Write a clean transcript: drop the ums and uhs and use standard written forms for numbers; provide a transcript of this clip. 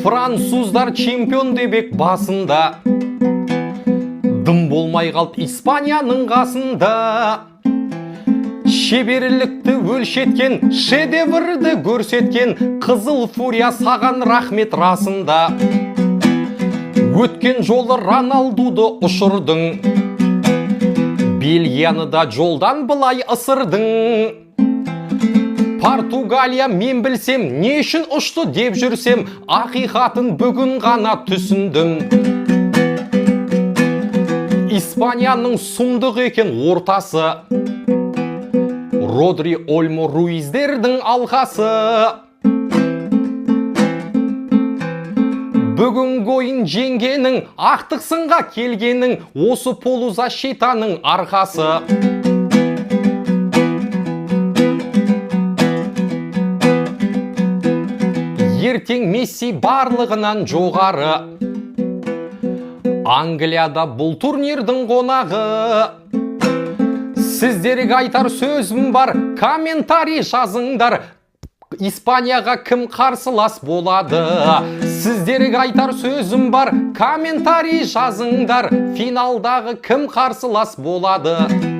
Француздар чемпион дебек басында, дым болмай қалып Испанияның қасында. Шеберлікті өлшеткен, шедеврді көрсеткен Қызыл Фурия саған рахмет расында. Өткен жолы Роналдуды ұшырдың, Бельгияны да жолдан былай ысырдың. Португалия мен білсем, не үшін ұшты деп жүрсем, ақиқатын бүгін ғана түсіндім. Испанияның сұмдық екен ортасы, Родри, Ольмо, Руиздердің алқасы. Бүгін ойын жеңгенің, ақтық сынға келгенің, осы полузащитаның арқасы. Ертең Месси барлығынан жоғары, Англияда бұл турнирдің қонағы. Сіздерге айтар сөзім бар, комментарий жазыңдар, Испанияға кім қарсылас болады? Сіздерге айтар сөзім бар, комментарий жазыңдар, финалдағы кім қарсылас болады?